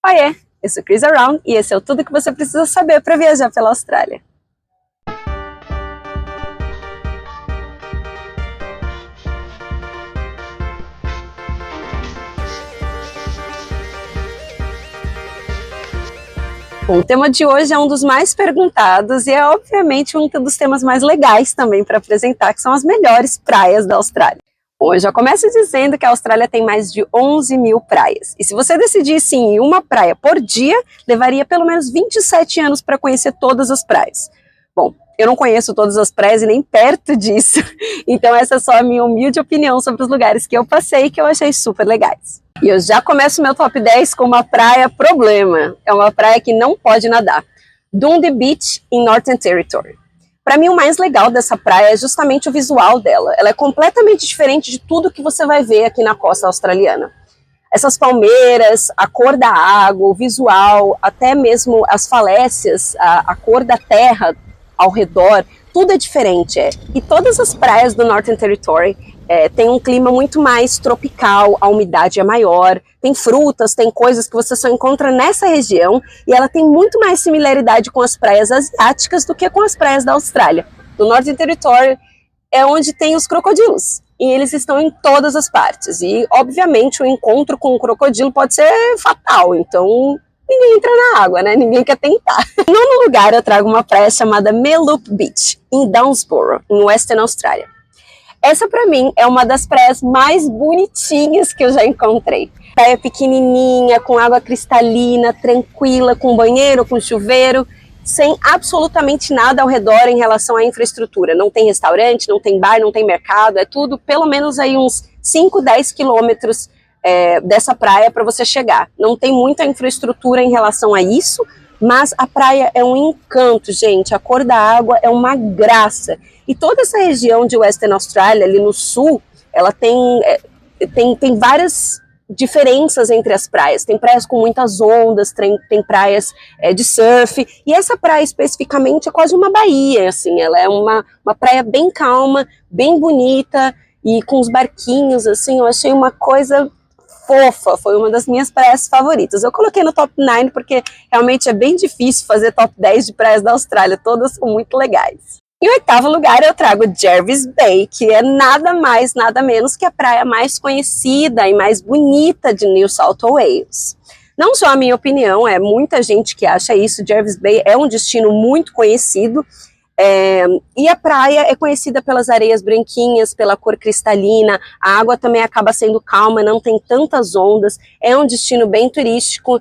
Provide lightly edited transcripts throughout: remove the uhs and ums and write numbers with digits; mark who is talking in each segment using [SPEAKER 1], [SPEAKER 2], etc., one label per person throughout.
[SPEAKER 1] Oiê, eu sou Chris Around e esse é o tudo que você precisa saber para viajar pela Austrália. Bom, o tema de hoje é um dos mais perguntados e é obviamente um dos temas mais legais também para apresentar, que são as melhores praias da Austrália. Bom, eu já começo dizendo que a Austrália tem mais de 11 mil praias. E se você decidisse ir em uma praia por dia, levaria pelo menos 27 anos para conhecer todas as praias. Bom, eu não conheço todas as praias e nem perto disso, então essa é só a minha humilde opinião sobre os lugares que eu passei e que eu achei super legais. E eu já começo meu top 10 com uma praia problema. É uma praia que não pode nadar. Dundee Beach, em Northern Territory. Para mim, o mais legal dessa praia é justamente o visual dela. Ela é completamente diferente de tudo que você vai ver aqui na costa australiana. Essas palmeiras, a cor da água, o visual, até mesmo as falésias, a cor da terra ao redor, tudo é diferente. E todas as praias do Northern Territory tem um clima muito mais tropical, a umidade é maior, tem frutas, tem coisas que você só encontra nessa região e ela tem muito mais similaridade com as praias asiáticas do que com as praias da Austrália. No Northern Territory é onde tem os crocodilos e eles estão em todas as partes e obviamente o encontro com o crocodilo pode ser fatal, então ninguém entra na água, né? Ninguém quer tentar. Em nono lugar eu trago uma praia chamada Meelup Beach, em Downsboro, em Western Australia. Essa para mim é uma das praias mais bonitinhas que eu já encontrei. Praia pequenininha, com água cristalina, tranquila, com banheiro, com chuveiro, sem absolutamente nada ao redor em relação à infraestrutura. Não tem restaurante, não tem bar, não tem mercado, é tudo pelo menos aí uns 5, 10 quilômetros dessa praia para você chegar. Não tem muita infraestrutura em relação a isso, mas a praia é um encanto, gente. A cor da água é uma graça. E toda essa região de Western Australia, ali no sul, ela tem várias diferenças entre as praias. Tem praias com muitas ondas, tem praias de surf. E essa praia especificamente é quase uma baía, assim. Ela é uma praia bem calma, bem bonita e com os barquinhos, assim. Eu achei uma coisa fofa, foi uma das minhas praias favoritas. Eu coloquei no top 9 porque realmente é bem difícil fazer top 10 de praias da Austrália, todas são muito legais. Em oitavo lugar eu trago Jervis Bay, que é nada mais, nada menos que a praia mais conhecida e mais bonita de New South Wales. Não só a minha opinião, é muita gente que acha isso. Jervis Bay é um destino muito conhecido, e a praia é conhecida pelas areias branquinhas, pela cor cristalina, a água também acaba sendo calma, não tem tantas ondas, é um destino bem turístico,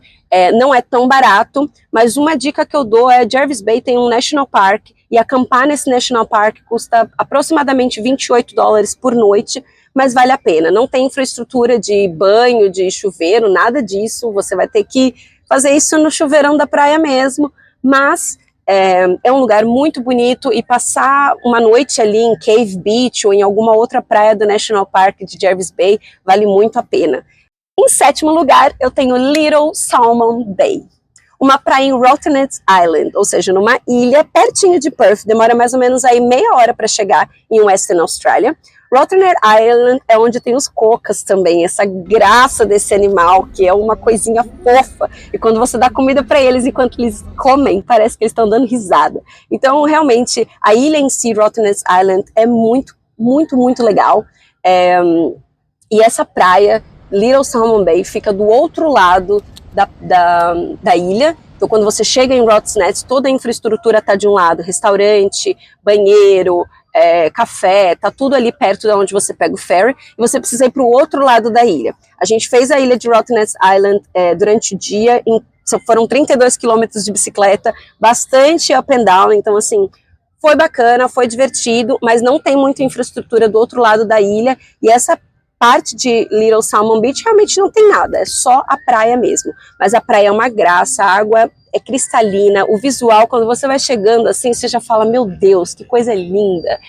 [SPEAKER 1] não é tão barato, mas uma dica que eu dou é Jervis Bay tem um National Park, e acampar nesse National Park custa aproximadamente $28 por noite, mas vale a pena. Não tem infraestrutura de banho, de chuveiro, nada disso, você vai ter que fazer isso no chuveirão da praia mesmo, mas é um lugar muito bonito e passar uma noite ali em Cave Beach ou em alguma outra praia do National Park de Jervis Bay vale muito a pena. Em sétimo lugar, eu tenho Little Salmon Bay, uma praia em Rottnest Island, ou seja, numa ilha pertinho de Perth, demora mais ou menos aí meia hora para chegar em Western Australia. Rottnest Island é onde tem os cocas também, essa graça desse animal, que é uma coisinha fofa, e quando você dá comida para eles enquanto eles comem, parece que eles estão dando risada. Então, realmente, a ilha em si, Rottnest Island, é muito, muito, muito legal, e essa praia, Little Salmon Bay, fica do outro lado da ilha. Então quando você chega em Rottnest, toda a infraestrutura está de um lado, restaurante, banheiro, café, tá tudo ali perto de onde você pega o ferry, e você precisa ir para o outro lado da ilha. A gente fez a ilha de Rottnest Island durante o dia, foram 32 quilômetros de bicicleta, bastante up and down, então assim, foi bacana, foi divertido, mas não tem muita infraestrutura do outro lado da ilha, e essa parte de Little Salmon Beach realmente não tem nada, é só a praia mesmo. Mas a praia é uma graça, a água é cristalina, o visual, quando você vai chegando assim, você já fala, meu Deus, que coisa linda.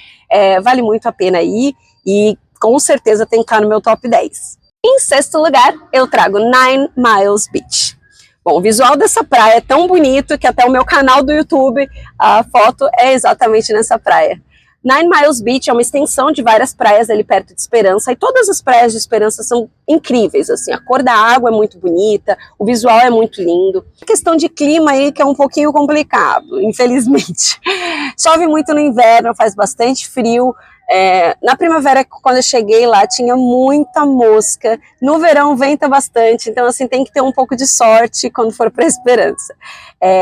[SPEAKER 1] Vale muito a pena ir e com certeza tem que estar no meu top 10. Em sexto lugar, eu trago 9 Miles Beach. Bom, o visual dessa praia é tão bonito que até o meu canal do YouTube, a foto é exatamente nessa praia. Nine Miles Beach é uma extensão de várias praias ali perto de Esperança, e todas as praias de Esperança são incríveis, assim, a cor da água é muito bonita, o visual é muito lindo. A questão de clima aí que é um pouquinho complicado, infelizmente. Chove muito no inverno, faz bastante frio. Na primavera, quando eu cheguei lá, tinha muita mosca. No verão venta bastante, então assim, tem que ter um pouco de sorte quando for para Esperança.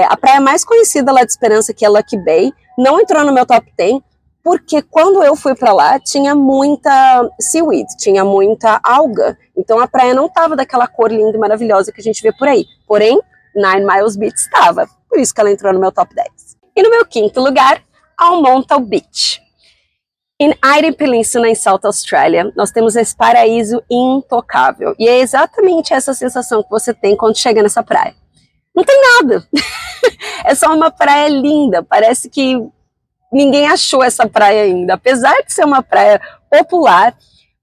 [SPEAKER 1] A praia mais conhecida lá de Esperança, que é Lucky Bay, não entrou no meu top 10, porque quando eu fui para lá, tinha muita seaweed, tinha muita alga, então a praia não estava daquela cor linda e maravilhosa que a gente vê por aí. Porém, Nine Miles Beach estava, por isso que ela entrou no meu top 10. E no meu quinto lugar, Almontal Beach. Em Eyre Peninsula, em South Australia, nós temos esse paraíso intocável. E é exatamente essa sensação que você tem quando chega nessa praia. Não tem nada. É só uma praia linda. Parece que ninguém achou essa praia ainda. Apesar de ser uma praia popular,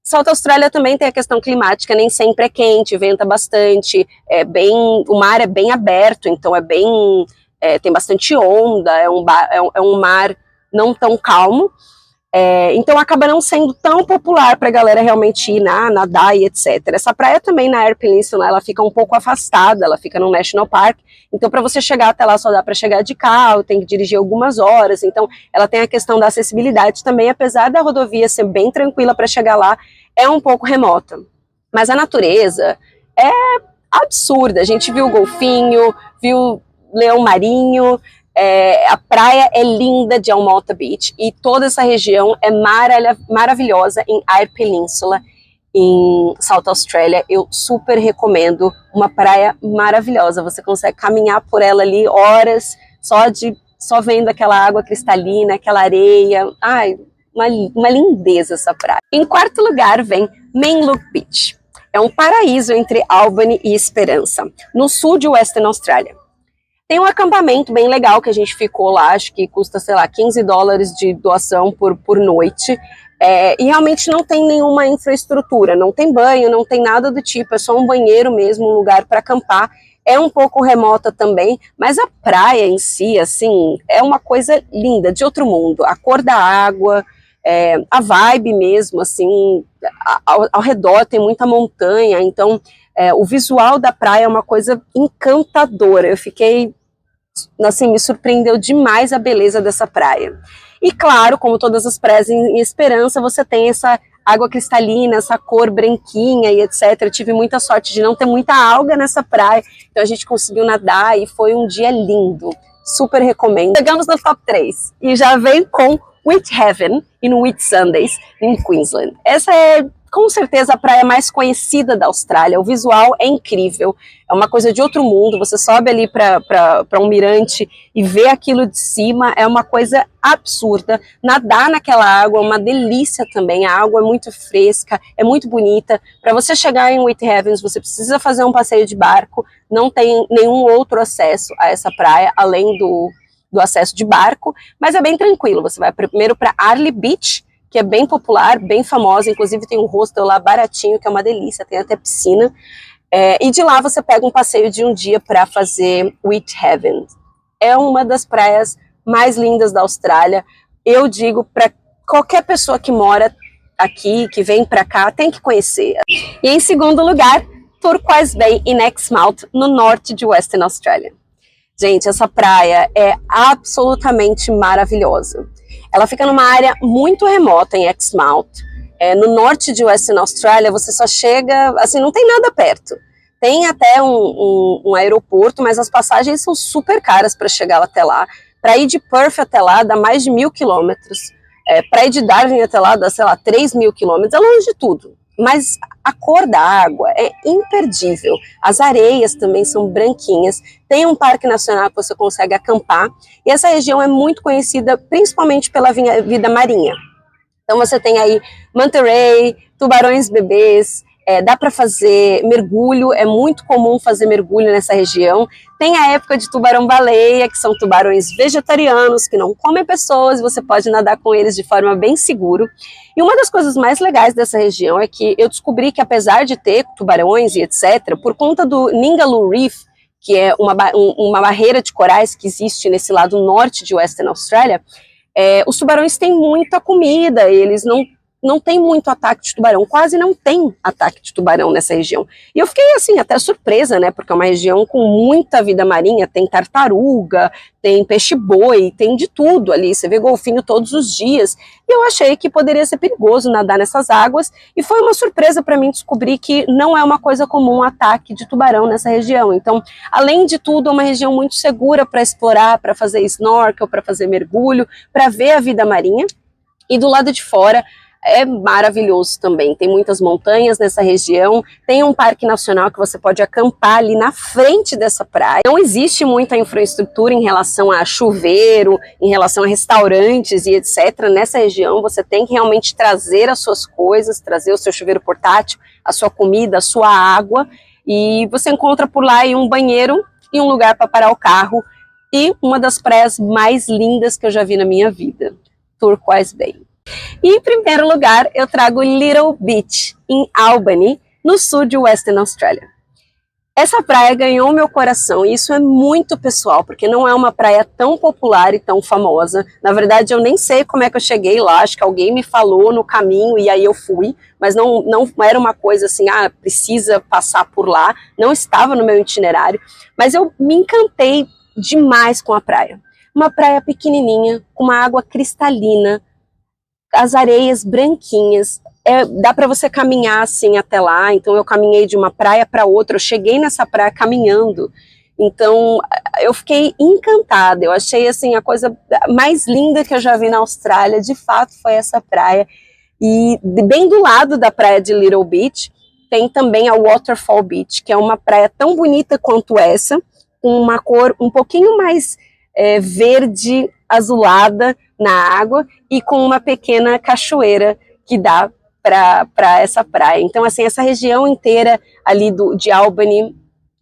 [SPEAKER 1] South Australia também tem a questão climática. Nem sempre é quente, venta bastante. O mar é bem aberto, então tem bastante onda. É um mar não tão calmo. Então acaba não sendo tão popular para a galera realmente ir nadar e etc. Essa praia também na Eyre Peninsula, ela fica um pouco afastada, ela fica no National Park, então para você chegar até lá só dá para chegar de carro, tem que dirigir algumas horas, então ela tem a questão da acessibilidade também, apesar da rodovia ser bem tranquila para chegar lá, é um pouco remota. Mas a natureza é absurda, a gente viu golfinho, viu leão marinho. A praia é linda de Almontal Beach e toda essa região é maravilhosa em Eyre Peninsula, em South Australia. Eu super recomendo, uma praia maravilhosa, você consegue caminhar por ela ali horas, só vendo aquela água cristalina, aquela areia. Ai, uma lindeza essa praia. Em quarto lugar vem Mainloop Beach. É um paraíso entre Albany e Esperança, no sul de Western Australia. Tem um acampamento bem legal que a gente ficou lá, acho que custa, sei lá, $15 de doação por noite. E realmente não tem nenhuma infraestrutura, não tem banho, não tem nada do tipo, é só um banheiro mesmo, um lugar para acampar. É um pouco remota também, mas a praia em si, assim, é uma coisa linda, de outro mundo. A cor da água, a vibe mesmo, assim, ao redor tem muita montanha, então o visual da praia é uma coisa encantadora. Eu fiquei, assim, me surpreendeu demais a beleza dessa praia. E claro, como todas as praias em Esperança, você tem essa água cristalina, essa cor branquinha e etc. Eu tive muita sorte de não ter muita alga nessa praia, então a gente conseguiu nadar e foi um dia lindo. Super recomendo. Chegamos no top 3 e já vem com Whitehaven e no Whitsundays, em Queensland. Essa é com certeza a praia mais conhecida da Austrália. O visual é incrível, é uma coisa de outro mundo. Você sobe ali para um mirante e vê aquilo de cima, é uma coisa absurda. Nadar naquela água é uma delícia também, a água é muito fresca, é muito bonita. Para você chegar em Whitehaven, você precisa fazer um passeio de barco, não tem nenhum outro acesso a essa praia, além do acesso de barco, mas é bem tranquilo. Você vai primeiro para Arley Beach, que é bem popular, bem famosa, inclusive tem um hostel lá baratinho, que é uma delícia, tem até piscina, e de lá você pega um passeio de um dia para fazer Whitehaven. É uma das praias mais lindas da Austrália, eu digo para qualquer pessoa que mora aqui, que vem para cá, tem que conhecer. E em segundo lugar, Turquoise Bay em Exmouth, no norte de Western Australia. Gente, essa praia é absolutamente maravilhosa. Ela fica numa área muito remota em Exmouth. No norte de Western Australia, você só chega, assim, não tem nada perto. Tem até um aeroporto, mas as passagens são super caras para chegar até lá. Para ir de Perth até lá, dá mais de 1.000 quilômetros. Para ir de Darwin até lá, dá, sei lá, 3.000 quilômetros. É longe de tudo. Mas a cor da água é imperdível. As areias também são branquinhas. Tem um parque nacional que você consegue acampar. E essa região é muito conhecida principalmente pela vida marinha. Então você tem aí manta ray, tubarões bebês, dá para fazer mergulho, é muito comum fazer mergulho nessa região. Tem a época de tubarão-baleia, que são tubarões vegetarianos, que não comem pessoas, você pode nadar com eles de forma bem segura. E uma das coisas mais legais dessa região é que eu descobri que, apesar de ter tubarões e etc., por conta do Ningaloo Reef, que é uma barreira de corais que existe nesse lado norte de Western Australia, Os tubarões têm muita comida, eles não tem muito ataque de tubarão, quase não tem ataque de tubarão nessa região. E eu fiquei assim, até surpresa, né, porque é uma região com muita vida marinha, tem tartaruga, tem peixe-boi, tem de tudo ali, você vê golfinho todos os dias. E eu achei que poderia ser perigoso nadar nessas águas, e foi uma surpresa para mim descobrir que não é uma coisa comum ataque de tubarão nessa região. Então, além de tudo, é uma região muito segura para explorar, para fazer snorkel, para fazer mergulho, para ver a vida marinha. E do lado de fora, é maravilhoso também, tem muitas montanhas nessa região, tem um parque nacional que você pode acampar ali na frente dessa praia. Não existe muita infraestrutura em relação a chuveiro, em relação a restaurantes e etc. Nessa região você tem que realmente trazer as suas coisas, trazer o seu chuveiro portátil, a sua comida, a sua água, e você encontra por lá um banheiro e um lugar para parar o carro, e uma das praias mais lindas que eu já vi na minha vida, Turquoise Bay. E em primeiro lugar eu trago Little Beach, em Albany, no sul de Western Australia. Essa praia ganhou meu coração e isso é muito pessoal, porque não é uma praia tão popular e tão famosa. Na verdade eu nem sei como é que eu cheguei lá, acho que alguém me falou no caminho e aí eu fui, mas não era uma coisa assim, precisa passar por lá, não estava no meu itinerário, mas eu me encantei demais com a praia. Uma praia pequenininha, com uma água cristalina, as areias branquinhas, dá para você caminhar assim até lá. Então eu caminhei de uma praia para outra, eu cheguei nessa praia caminhando, então eu fiquei encantada, eu achei assim a coisa mais linda que eu já vi na Austrália, de fato foi essa praia. E bem do lado da praia de Little Beach tem também a Waterfall Beach, que é uma praia tão bonita quanto essa, com uma cor um pouquinho mais verde azulada na água e com uma pequena cachoeira que dá para essa praia. Então, assim, essa região inteira ali de Albany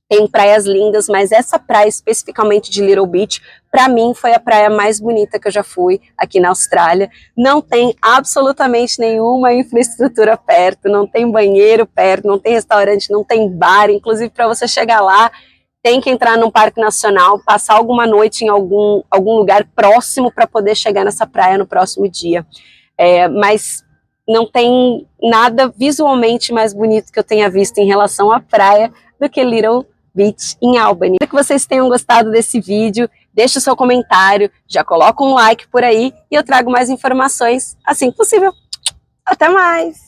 [SPEAKER 1] tem praias lindas, mas essa praia especificamente de Little Beach, para mim foi a praia mais bonita que eu já fui aqui na Austrália. Não tem absolutamente nenhuma infraestrutura perto, não tem banheiro perto, não tem restaurante, não tem bar, inclusive para você chegar lá, tem que entrar num parque nacional, passar alguma noite em algum lugar próximo para poder chegar nessa praia no próximo dia. Mas não tem nada visualmente mais bonito que eu tenha visto em relação à praia do que Little Beach em Albany. Espero que vocês tenham gostado desse vídeo, deixe o seu comentário, já coloca um like por aí e eu trago mais informações assim que possível. Até mais!